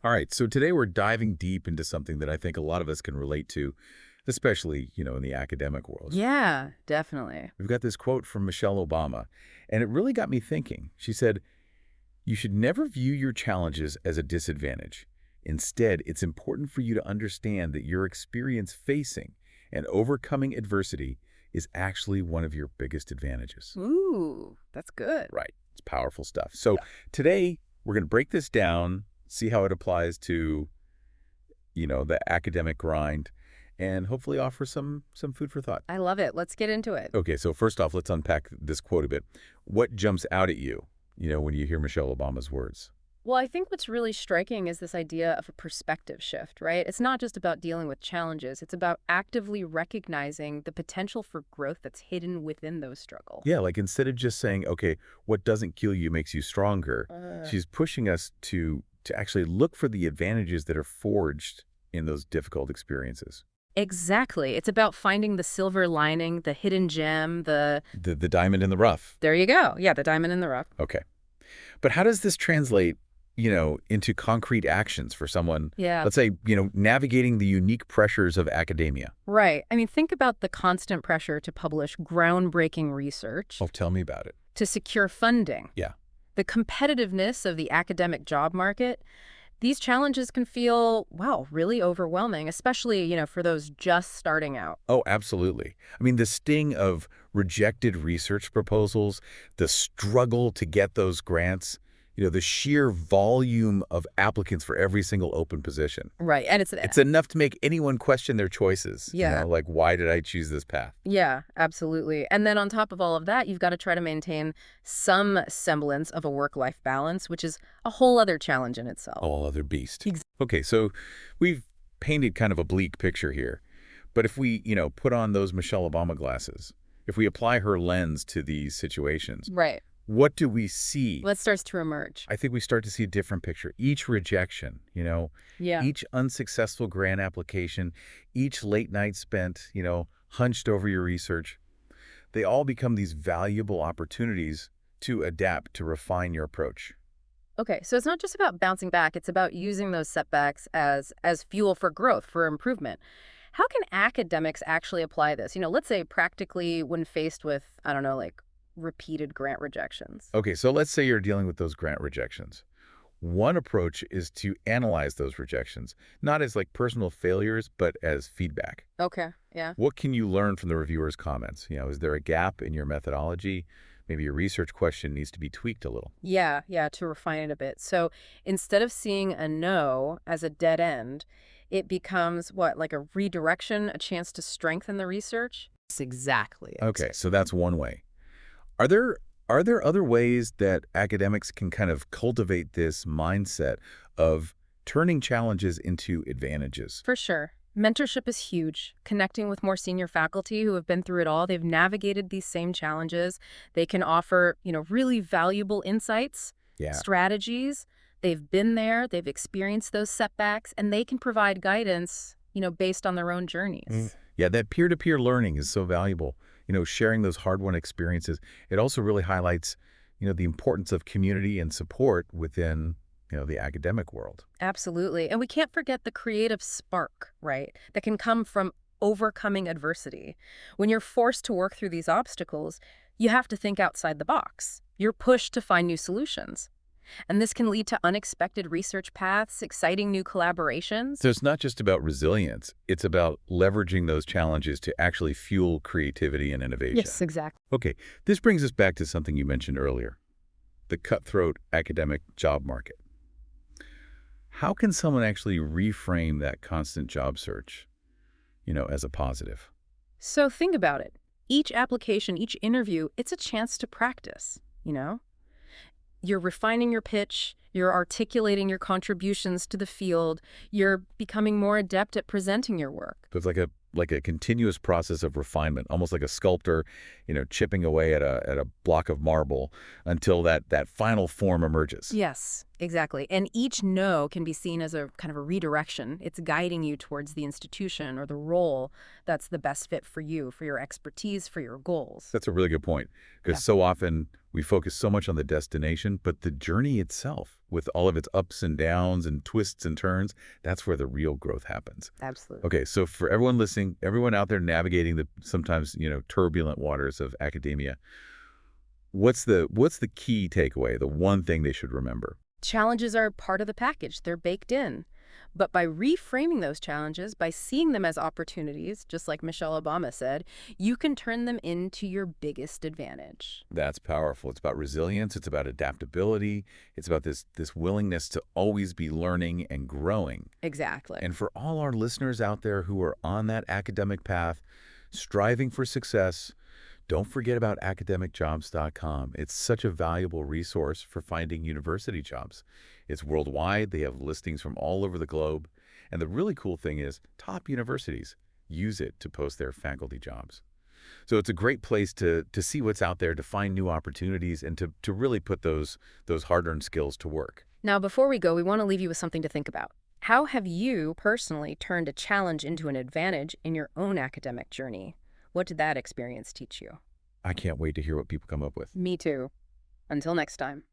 All right, so today we're diving deep into something that I think a lot of us can relate to, especially, in the academic world. Yeah, definitely. We've got this quote from Michelle Obama, and it really got me thinking. She said, "You should never view your challenges as a disadvantage. Instead, it's important for you to understand that your experience facing and overcoming adversity is actually one of your biggest advantages." Ooh, that's good. Right. It's powerful stuff. So today, we're going to break this down, see how it applies to the academic grind, and hopefully offer some food for thought. I love it. Let's get into it. Okay, so first off, let's unpack this quote a bit. What jumps out at you, when you hear Michelle Obama's words? Well, I think what's really striking is this idea of a perspective shift, right? It's not just about dealing with challenges. It's about actively recognizing the potential for growth that's hidden within those struggles. Yeah, like instead of just saying, okay, what doesn't kill you makes you stronger, she's pushing us to actually look for the advantages that are forged in those difficult experiences. Exactly. It's about finding the silver lining, the hidden gem, The diamond in the rough. there you go. Yeah, the diamond in the rough. Okay. But how does this translate, into concrete actions for someone, Yeah. let's say, navigating the unique pressures of academia? Right. I mean, think about the constant pressure to publish groundbreaking research, Oh, tell me about it. to secure funding, Yeah. the competitiveness of the academic job market. These challenges can feel, wow, really overwhelming, especially, for those just starting out. Oh, absolutely. I mean, the sting of rejected research proposals, the struggle to get those grants, the sheer volume of applicants for every single open position. Right. And It's enough to make anyone question their choices. Yeah. Like, why did I choose this path? yeah, absolutely. And then on top of all of that, you've got to try to maintain some semblance of a work-life balance, which is a whole other challenge in itself. All other beast. Ex- Okay, so we've painted kind of a bleak picture here. But if we, put on those Michelle Obama glasses, if we apply her lens to these situations, Right. what do we see? What starts to emerge? I think we start to see a different picture. Each rejection, Yeah. each unsuccessful grant application, each late night spent, hunched over your research, they all become these valuable opportunities to adapt, to refine your approach. Okay, so it's not just about bouncing back, it's about using those setbacks as fuel for growth, for improvement. How can academics actually apply this? Let's say practically when faced with, I don't know, like repeated grant rejections. Okay, so let's say you're dealing with those grant rejections. One approach is to analyze those rejections, not as like personal failures, but as feedback. Okay, yeah. What can you learn from the reviewer's comments? Is there a gap in your methodology? Maybe your research question needs to be tweaked a little. Yeah, to refine it a bit. So instead of seeing a no as a dead end, it becomes what, like a redirection, a chance to strengthen the research? Yes, exactly. Okay, so that's one way. Are there other ways that academics can kind of cultivate this mindset of turning challenges into advantages? For sure. Mentorship is huge. Connecting with more senior faculty who have been through it all, they've navigated these same challenges. They can offer, really valuable insights, Yeah. strategies. They've been there, they've experienced those setbacks, and they can provide guidance, based on their own journeys. Yeah, that peer-to-peer learning is so valuable. Sharing those hard-won experiences. It also really highlights, the importance of community and support within, the academic world. Absolutely. And we can't forget the creative spark, right, that can come from overcoming adversity. When you're forced to work through these obstacles, you have to think outside the box. You're pushed to find new solutions. And this can lead to unexpected research paths, exciting new collaborations. So it's not just about resilience. It's about leveraging those challenges to actually fuel creativity and innovation. Yes, exactly. Okay, this brings us back to something you mentioned earlier, the cutthroat academic job market. How can someone actually reframe that constant job search, as a positive? So think about it. Each application, each interview, it's a chance to practice. You're refining your pitch, you're articulating your contributions to the field, you're becoming more adept at presenting your work. So it's like a continuous process of refinement, almost like a sculptor, chipping away at a block of marble until that final form emerges. Yes, exactly. And each no can be seen as a kind of a redirection. It's guiding you towards the institution or the role that's the best fit for you, for your expertise, for your goals. That's a really good point, because Yeah. so often We focus so much on the destination, but the journey itself, with all of its ups and downs and twists and turns, that's where the real growth happens. Absolutely. Okay, so for everyone listening, everyone out there navigating the sometimes, turbulent waters of academia, what's the key takeaway, the one thing they should remember? Challenges are part of the package. They're baked in. But by reframing those challenges, by seeing them as opportunities, just like Michelle Obama said, you can turn them into your biggest advantage. That's powerful. It's about resilience, it's about adaptability, it's about this willingness to always be learning and growing. Exactly. And for all our listeners out there who are on that academic path, striving for success, don't forget about academicjobs.com. It's such a valuable resource for finding university jobs. It's worldwide. They have listings from all over the globe. And the really cool thing is top universities use it to post their faculty jobs. So it's a great place to see what's out there, to find new opportunities, and to really put those hard-earned skills to work. Now, before we go, we want to leave you with something to think about. How have you personally turned a challenge into an advantage in your own academic journey? What did that experience teach you? I can't wait to hear what people come up with. Me too. Until next time.